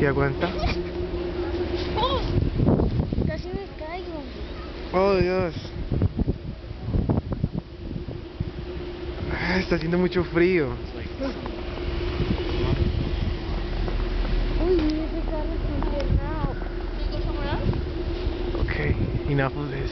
¿Sí aguanta? ¡Oh! Casi me caigo. Oh, Dios. Está haciendo mucho frío. Uy, ese carro está cerrado. Okay, enough of this.